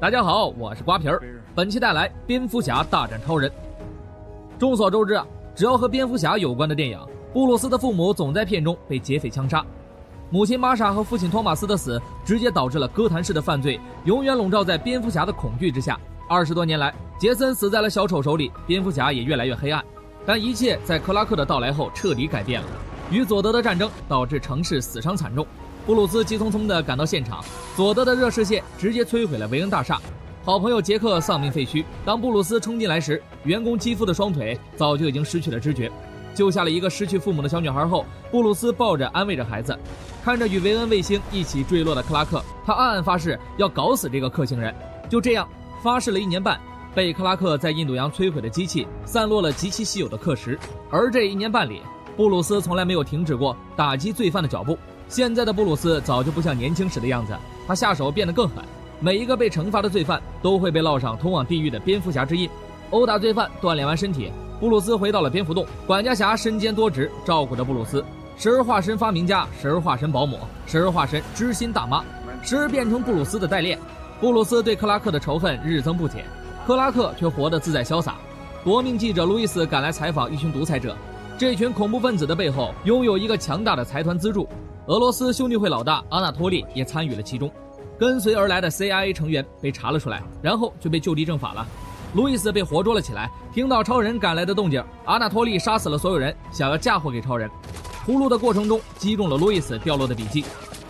大家好，我是瓜皮儿，本期带来蝙蝠侠大战超人。众所周知啊，只要和蝙蝠侠有关的电影，布鲁斯的父母总在片中被劫匪枪杀。母亲玛莎和父亲托马斯的死，直接导致了哥谭市的犯罪永远笼罩在蝙蝠侠的恐惧之下。20多年来，杰森死在了小丑手里，蝙蝠侠也越来越黑暗。但一切在克拉克的到来后彻底改变了。与佐德的战争导致城市死伤惨重，布鲁斯急匆匆地赶到现场，佐德的热视线直接摧毁了维恩大厦，好朋友杰克丧命废墟。当布鲁斯冲进来时，员工基夫的双腿早就已经失去了知觉。救下了一个失去父母的小女孩后，布鲁斯抱着安慰着孩子，看着与维恩卫星一起坠落的克拉克，他暗暗发誓要搞死这个克星人。就这样发誓了1年半，被克拉克在印度洋摧毁的机器散落了极其稀有的克什，而这1年半里，布鲁斯从来没有停止过打击罪犯的脚步。现在的布鲁斯早就不像年轻时的样子，他下手变得更狠，每一个被惩罚的罪犯都会被烙上通往地狱的蝙蝠侠之印。殴打罪犯，锻炼完身体，布鲁斯回到了蝙蝠洞，管家侠身兼多职，照顾着布鲁斯。时而化身发明家，时而化身保姆，时而化身知心大妈，时而变成布鲁斯的代练。布鲁斯对克拉克的仇恨日增不减，克拉克却活得自在潇洒。夺命记者路易斯赶来采访一群独裁者，这群恐怖分子的背后拥有一个强大的财团资助，俄罗斯兄弟会老大阿纳托利也参与了其中。跟随而来的 CIA 成员被查了出来，然后就被就地正法了。路易斯被活捉了起来，听到超人赶来的动静，阿纳托利杀死了所有人，想要嫁祸给超人。屠戮的过程中击中了路易斯掉落的笔记。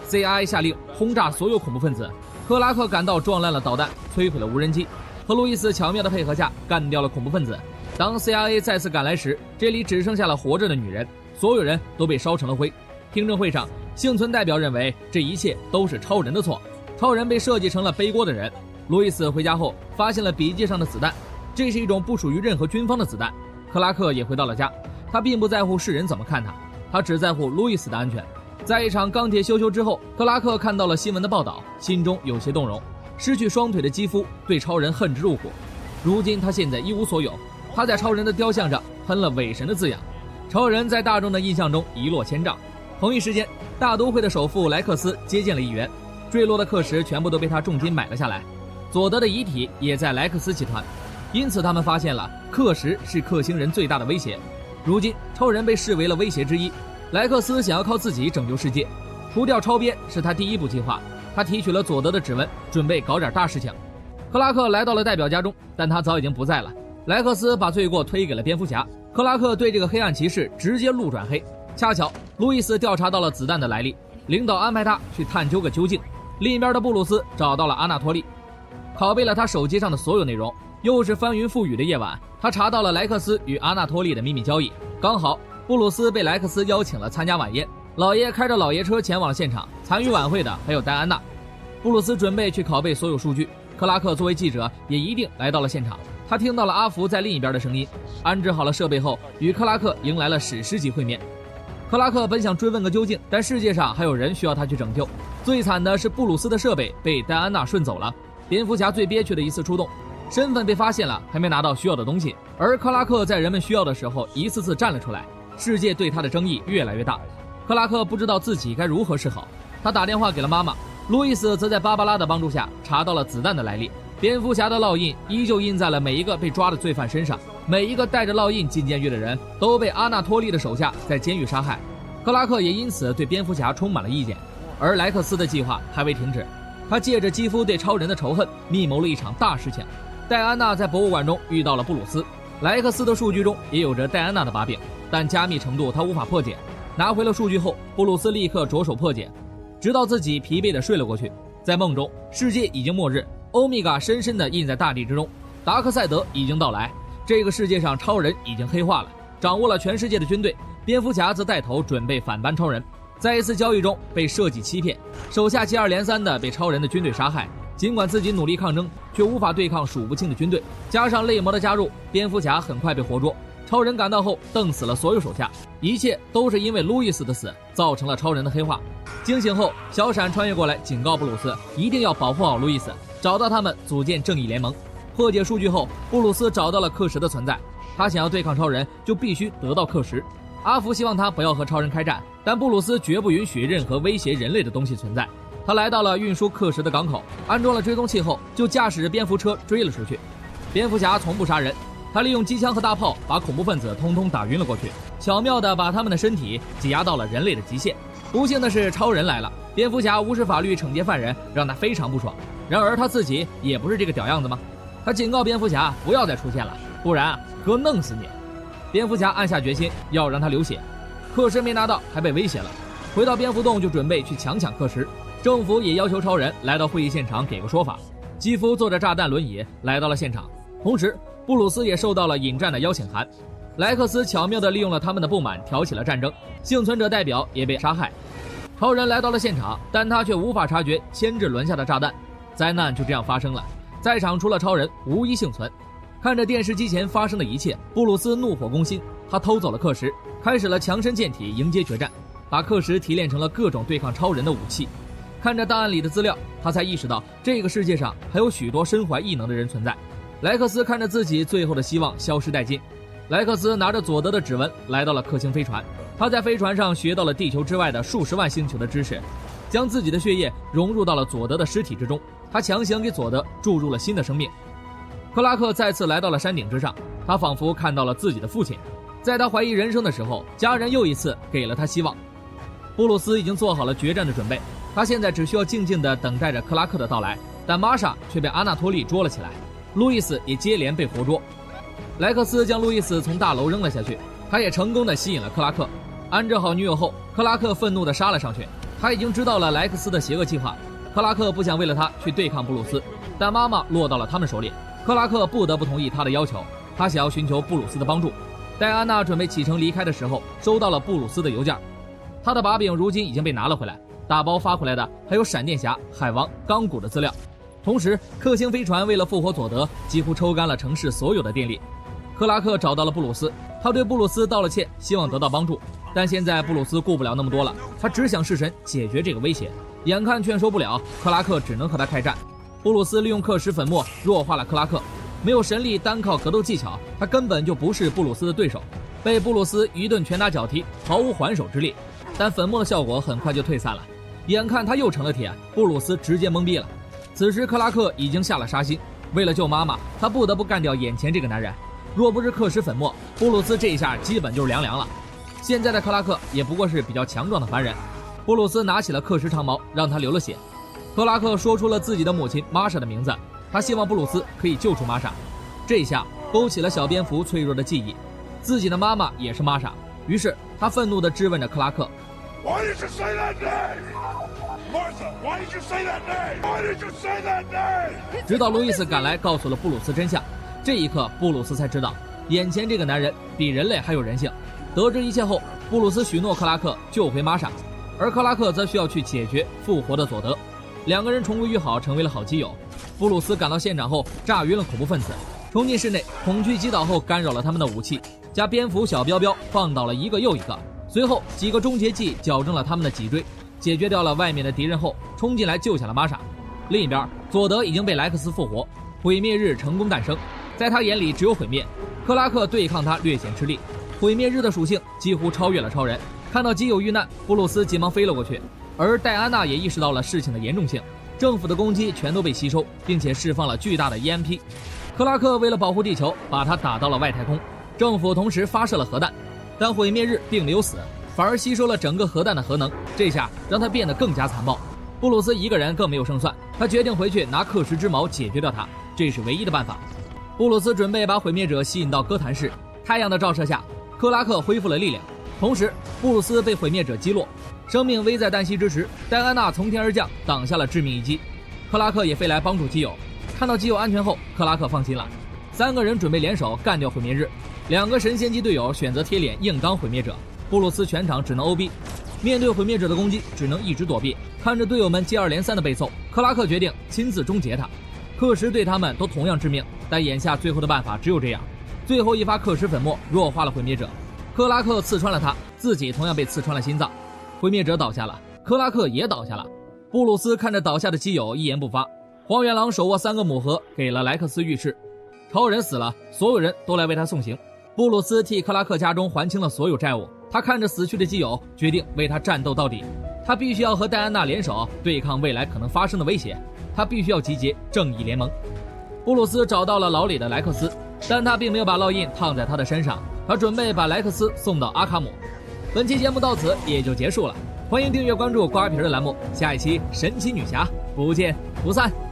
CIA 下令轰炸所有恐怖分子，克拉克赶到撞烂了导弹，摧毁了无人机，和路易斯巧妙的配合下干掉了恐怖分子。当 CIA 再次赶来时，这里只剩下了活着的女人，所有人都被烧成了灰。听证会上，幸存代表认为这一切都是超人的错，超人被设计成了背锅的人。路易斯回家后发现了笔记上的子弹，这是一种不属于任何军方的子弹。克拉克也回到了家，他并不在乎世人怎么看他，他只在乎路易斯的安全。在一场钢铁修之后，克拉克看到了新闻的报道，心中有些动容。失去双腿的肌肤对超人恨之入骨，如今他现在一无所有。他在超人的雕像上喷了伪神的字样，超人在大众的印象中一落千丈。同一时间，大都会的首富莱克斯接见了议员，坠落的克什全部都被他重金买了下来。佐德的遗体也在莱克斯集团，因此他们发现了克什是克星人最大的威胁。如今超人被视为了威胁之一，莱克斯想要靠自己拯救世界，除掉超编是他第一步计划。他提取了佐德的指纹，准备搞点大事情。克拉克来到了代表家中，但他早已经不在了。莱克斯把罪过推给了蝙蝠侠，克拉克对这个黑暗骑士直接路转黑。恰巧路易斯调查到了子弹的来历，领导安排他去探究个究竟。另一边的布鲁斯找到了阿纳托利，拷贝了他手机上的所有内容。又是翻云覆雨的夜晚，他查到了莱克斯与阿纳托利的秘密交易。刚好布鲁斯被莱克斯邀请了参加晚宴，老爷开着老爷车前往了现场。参与晚会的还有戴安娜。布鲁斯准备去拷贝所有数据，克拉克作为记者也一定来到了现场。他听到了阿福在另一边的声音，安置好了设备后，与克拉克迎来了史诗级会面。克拉克本想追问个究竟，但世界上还有人需要他去拯救。最惨的是布鲁斯的设备被戴安娜顺走了。蝙蝠侠最憋屈的一次出动，身份被发现了，还没拿到需要的东西。而克拉克在人们需要的时候一次次站了出来，世界对他的争议越来越大。克拉克不知道自己该如何是好，他打电话给了妈妈。路易斯则在芭芭拉的帮助下查到了子弹的来历。蝙蝠侠的烙印依旧印在了每一个被抓的罪犯身上，每一个带着烙印进监狱的人都被阿纳托利的手下在监狱杀害。克拉克也因此对蝙蝠侠充满了意见，而莱克斯的计划还未停止。他借着肌肤对超人的仇恨，密谋了一场大事情。戴安娜在博物馆中遇到了布鲁斯，莱克斯的数据中也有着戴安娜的把柄，但加密程度他无法破解。拿回了数据后，布鲁斯立刻着手破解，直到自己疲惫地睡了过去。在梦中，世界已经末日，欧米伽深深地印在大地之中，达克赛德已经到来，这个世界上超人已经黑化了，掌握了全世界的军队。蝙蝠侠则带头准备反扳超人，在一次交易中被设计欺骗，手下接二连三地被超人的军队杀害。尽管自己努力抗争，却无法对抗数不清的军队，加上泪魔的加入，蝙蝠侠很快被活捉。超人赶到后瞪死了所有手下，一切都是因为路易斯的死造成了超人的黑化。惊醒后，小闪穿越过来警告布鲁斯一定要保护好路易斯，找到他们组建正义联盟。破解数据后，布鲁斯找到了克什的存在，他想要对抗超人就必须得到克什。阿福希望他不要和超人开战，但布鲁斯绝不允许任何威胁人类的东西存在。他来到了运输克什的港口，安装了追踪器后，就驾驶着蝙蝠车追了出去。蝙蝠侠从不杀人，他利用机枪和大炮把恐怖分子通通打晕了过去，巧妙地把他们的身体挤压到了人类的极限。不幸的是，超人来了，蝙蝠侠无视法律惩戒犯人，让他非常不爽。然而他自己也不是这个屌样子吗？他警告蝙蝠侠不要再出现了，不然哥弄死你。蝙蝠侠暗下决心要让他流血，克什没拿到，还被威胁了。回到蝙蝠洞就准备去强抢克什，政府也要求超人来到会议现场给个说法。基夫坐着炸弹轮椅来到了现场，同时布鲁斯也收到了引战的邀请函。莱克斯巧妙地利用了他们的不满，挑起了战争，幸存者代表也被杀害。超人来到了现场，但他却无法察觉牵制轮下的炸弹，灾难就这样发生了。在场除了超人，无一幸存。看着电视机前发生的一切，布鲁斯怒火攻心，他偷走了克什，开始了强身健体迎接决战，把克什提炼成了各种对抗超人的武器。看着档案里的资料，他才意识到这个世界上还有许多身怀异能的人存在。莱克斯看着自己最后的希望消失殆尽。莱克斯拿着佐德的指纹来到了克星飞船，他在飞船上学到了地球之外的数十万星球的知识，将自己的血液融入到了佐德的尸体之中，他强行给佐德注入了新的生命。克拉克再次来到了山顶之上，他仿佛看到了自己的父亲。在他怀疑人生的时候，家人又一次给了他希望。布鲁斯已经做好了决战的准备，他现在只需要静静地等待着克拉克的到来，但玛莎却被阿纳托利捉了起来，路易斯也接连被活捉。莱克斯将路易斯从大楼扔了下去，他也成功地吸引了克拉克。安置好女友后，克拉克愤怒地杀了上去。他已经知道了莱克斯的邪恶计划，克拉克不想为了他去对抗布鲁斯，但妈妈落到了他们手里，克拉克不得不同意他的要求。他想要寻求布鲁斯的帮助。戴安娜准备启程离开的时候，收到了布鲁斯的邮件，他的把柄如今已经被拿了回来，大包发回来的还有闪电侠、海王、钢骨的资料。同时，克星飞船为了复活佐德，几乎抽干了城市所有的电力。克拉克找到了布鲁斯，他对布鲁斯道了歉，希望得到帮助。但现在布鲁斯顾不了那么多了，他只想弑神解决这个威胁。眼看劝说不了，克拉克只能和他开战。布鲁斯利用克什粉末弱化了克拉克，没有神力，单靠格斗技巧，他根本就不是布鲁斯的对手，被布鲁斯一顿拳打脚踢，毫无还手之力。但粉末的效果很快就退散了，眼看他又成了铁，布鲁斯直接懵逼了。此时克拉克已经下了杀心，为了救妈妈，他不得不干掉眼前这个男人。若不是克什粉末，布鲁斯这一下基本就是凉了。现在的克拉克也不过是比较强壮的凡人。布鲁斯拿起了克什长矛，让他流了血。克拉克说出了自己的母亲玛莎的名字，他希望布鲁斯可以救出玛莎。这一下勾起了小蝙蝠脆弱的记忆，自己的妈妈也是玛莎。于是他愤怒地质问着克拉克 Why did you say that name? Martha, why did you say that name? Why did you say that name? 直到路易斯赶来告诉了布鲁斯真相。这一刻布鲁斯才知道，眼前这个男人比人类还有人性。得知一切后，布鲁斯许诺克拉克救回玛莎，而克拉克则需要去解决复活的佐德。两个人重归于好，成为了好基友。布鲁斯赶到现场后，炸晕了恐怖分子，冲进室内，恐惧击倒后干扰了他们的武器，加蝙蝠小标标放倒了一个又一个。随后几个终结技矫正了他们的脊椎，解决掉了外面的敌人后，冲进来救下了玛莎。另一边，佐德已经被莱克斯复活，毁灭日成功诞生。在他眼里只有毁灭，克拉克对抗他略显吃力。毁灭日的属性几乎超越了超人。看到基友遇难，布鲁斯急忙飞了过去，而戴安娜也意识到了事情的严重性，政府的攻击全都被吸收，并且释放了巨大的 EMP。克拉克为了保护地球，把他打到了外太空。政府同时发射了核弹，但毁灭日并没有死，反而吸收了整个核弹的核能，这下让他变得更加残暴。布鲁斯一个人更没有胜算，他决定回去拿克什之矛解决掉他，这是唯一的办法。布鲁斯准备把毁灭者吸引到哥谭市，太阳的照射下，克拉克恢复了力量，同时布鲁斯被毁灭者击落，生命危在旦夕之时，戴安娜从天而降，挡下了致命一击。克拉克也飞来帮助基友，看到基友安全后，克拉克放心了。三个人准备联手干掉毁灭日，两个神仙级队友选择贴脸硬刚毁灭者，布鲁斯全场只能 OB， 面对毁灭者的攻击只能一直躲避。看着队友们接二连三的被揍，克拉克决定亲自终结他。克什对他们都同样致命，但眼下最后的办法只有这样。最后一发克什粉末弱化了毁灭者，克拉克刺穿了他，自己同样被刺穿了心脏。毁灭者倒下了，克拉克也倒下了。布鲁斯看着倒下的基友一言不发。荒原狼手握3个母盒给了莱克斯浴室。超人死了，所有人都来为他送行。布鲁斯替克拉克家中还清了所有债务，他看着死去的基友，决定为他战斗到底。他必须要和戴安娜联手对抗未来可能发生的威胁，他必须要集结正义联盟。布鲁斯找到了牢里的莱克斯，但他并没有把烙印烫在他的身上，他准备把莱克斯送到阿卡姆。本期节目到此也就结束了，欢迎订阅关注瓜皮的栏目，下一期神奇女侠不见不散。